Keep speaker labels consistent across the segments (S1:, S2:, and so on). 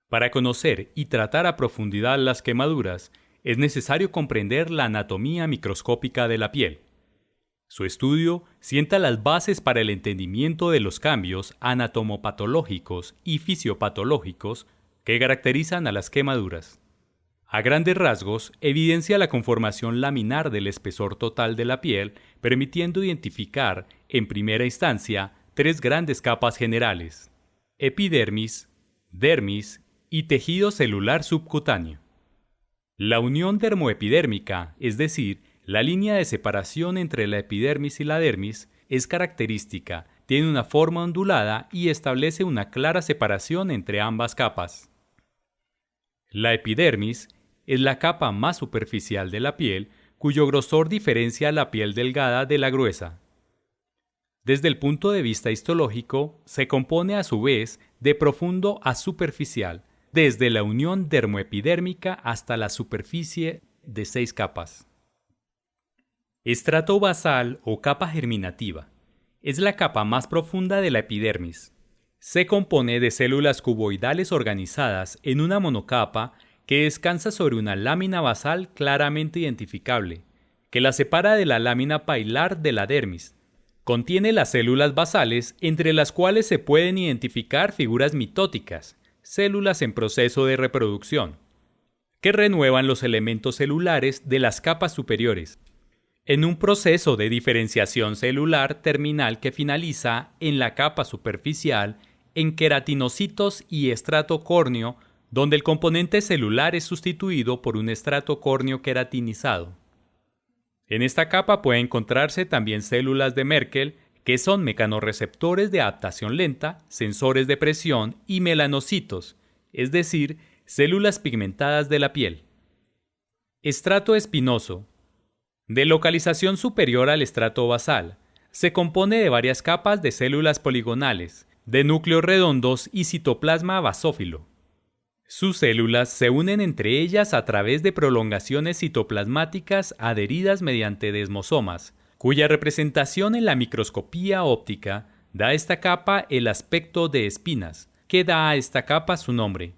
S1: Para conocer y tratar a profundidad las quemaduras, es necesario comprender la anatomía microscópica de la piel. Su estudio sienta las bases para el entendimiento de los cambios anatomopatológicos y fisiopatológicos que caracterizan a las quemaduras. A grandes rasgos, evidencia la conformación laminar del espesor total de la piel, permitiendo identificar, en primera instancia, tres grandes capas generales: epidermis, dermis y tejido celular subcutáneo. La unión dermoepidérmica, es decir, la línea de separación entre la epidermis y la dermis, es característica, tiene una forma ondulada y establece una clara separación entre ambas capas. La epidermis es la capa más superficial de la piel, cuyo grosor diferencia la piel delgada de la gruesa. Desde el punto de vista histológico, se compone a su vez de profundo a superficial, desde la unión dermoepidérmica hasta la superficie de 6 capas. Estrato basal o capa germinativa. Es la capa más profunda de la epidermis. Se compone de células cuboidales organizadas en una monocapa que descansa sobre una lámina basal claramente identificable, que la separa de la lámina pilar de la dermis. Contiene las células basales, entre las cuales se pueden identificar figuras mitóticas, células en proceso de reproducción, que renuevan los elementos celulares de las capas superiores, en un proceso de diferenciación celular terminal que finaliza en la capa superficial en queratinocitos y estrato córneo, donde el componente celular es sustituido por un estrato córneo queratinizado. En esta capa puede encontrarse también células de Merkel, que son mecanorreceptores de adaptación lenta, sensores de presión y melanocitos, es decir, células pigmentadas de la piel. Estrato espinoso. De localización superior al estrato basal, se compone de varias capas de células poligonales, de núcleos redondos y citoplasma basófilo. Sus células se unen entre ellas a través de prolongaciones citoplasmáticas adheridas mediante desmosomas, cuya representación en la microscopía óptica da a esta capa el aspecto de espinas, que da a esta capa su nombre.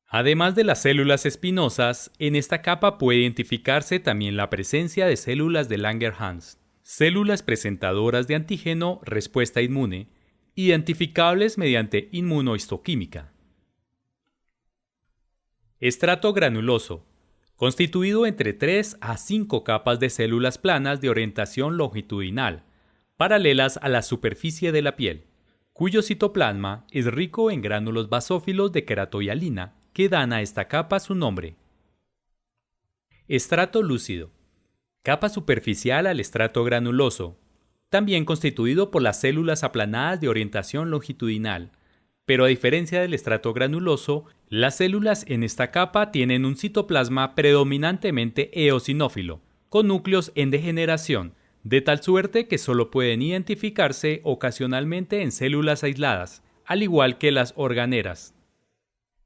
S1: Además de las células espinosas, en esta capa puede identificarse también la presencia de células de Langerhans, células presentadoras de antígeno respuesta inmune, identificables mediante inmunohistoquímica. Estrato granuloso, constituido entre 3 a 5 capas de células planas de orientación longitudinal, paralelas a la superficie de la piel, cuyo citoplasma es rico en gránulos basófilos de queratohialina, que dan a esta capa su nombre. Estrato lúcido. Capa superficial al estrato granuloso, también constituido por las células aplanadas de orientación longitudinal, pero a diferencia del estrato granuloso, las células en esta capa tienen un citoplasma predominantemente eosinófilo, con núcleos en degeneración, de tal suerte que solo pueden identificarse ocasionalmente en células aisladas, al igual que las organeras.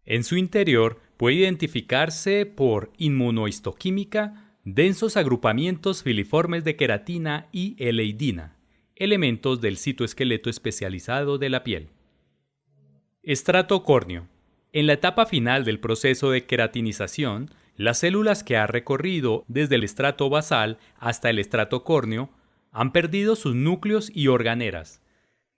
S1: En su interior puede identificarse por inmunohistoquímica densos agrupamientos filiformes de queratina y eleidina, elementos del citoesqueleto especializado de la piel. Estrato córneo. En la etapa final del proceso de queratinización, las células que ha recorrido desde el estrato basal hasta el estrato córneo han perdido sus núcleos y organeras,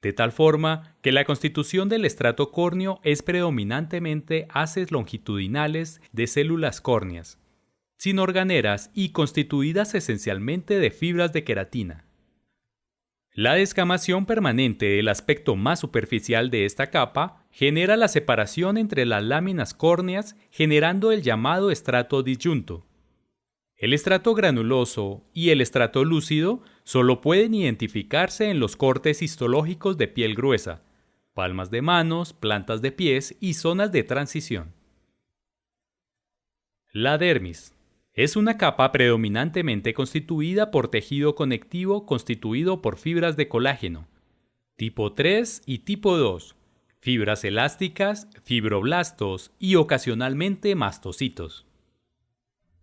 S1: de tal forma que la constitución del estrato córneo es predominantemente haces longitudinales de células córneas, sin organeras y constituidas esencialmente de fibras de queratina. La descamación permanente del aspecto más superficial de esta capa genera la separación entre las láminas córneas, generando el llamado estrato disyunto. El estrato granuloso y el estrato lúcido solo pueden identificarse en los cortes histológicos de piel gruesa, palmas de manos, plantas de pies y zonas de transición. La dermis. Es una capa predominantemente constituida por tejido conectivo constituido por fibras de colágeno, tipo 3 y tipo 2, fibras elásticas, fibroblastos y ocasionalmente mastocitos.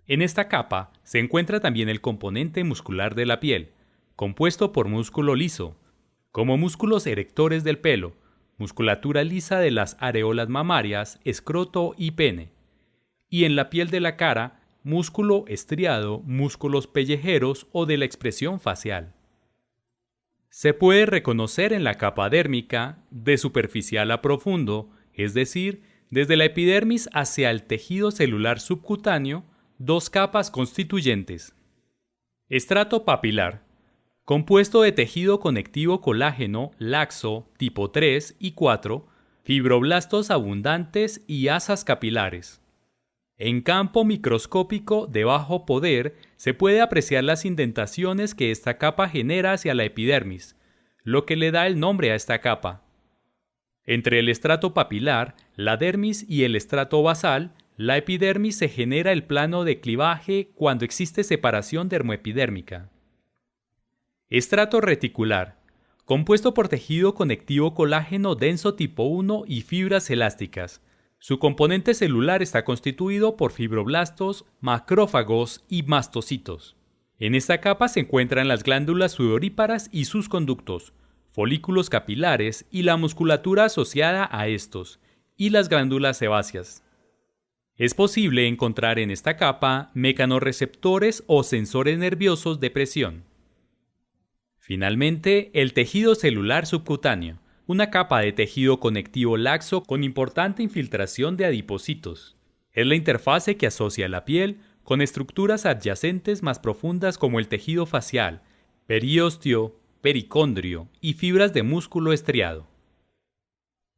S1: En esta capa se encuentra también el componente muscular de la piel, compuesto por músculo liso, como músculos erectores del pelo, musculatura lisa de las areolas mamarias, escroto y pene. Y en la piel de la cara, músculo estriado, músculos pellejeros o de la expresión facial. Se puede reconocer en la capa dérmica, de superficial a profundo, es decir, desde la epidermis hacia el tejido celular subcutáneo, dos capas constituyentes. Estrato papilar, compuesto de tejido conectivo colágeno laxo tipo 3 y 4, fibroblastos abundantes y asas capilares. En campo microscópico de bajo poder se puede apreciar las indentaciones que esta capa genera hacia la epidermis, lo que le da el nombre a esta capa. Entre el estrato papilar, la dermis y el estrato basal, la epidermis se genera el plano de clivaje cuando existe separación dermoepidérmica. Estrato reticular, compuesto por tejido conectivo colágeno denso tipo 1 y fibras elásticas. Su componente celular está constituido por fibroblastos, macrófagos y mastocitos. En esta capa se encuentran las glándulas sudoríparas y sus conductos, folículos capilares y la musculatura asociada a estos, y las glándulas sebáceas. Es posible encontrar en esta capa mecanorreceptores o sensores nerviosos de presión. Finalmente, el tejido celular subcutáneo, una capa de tejido conectivo laxo con importante infiltración de adipocitos. Es la interfase que asocia la piel con estructuras adyacentes más profundas como el tejido facial, periósteo, pericondrio y fibras de músculo estriado.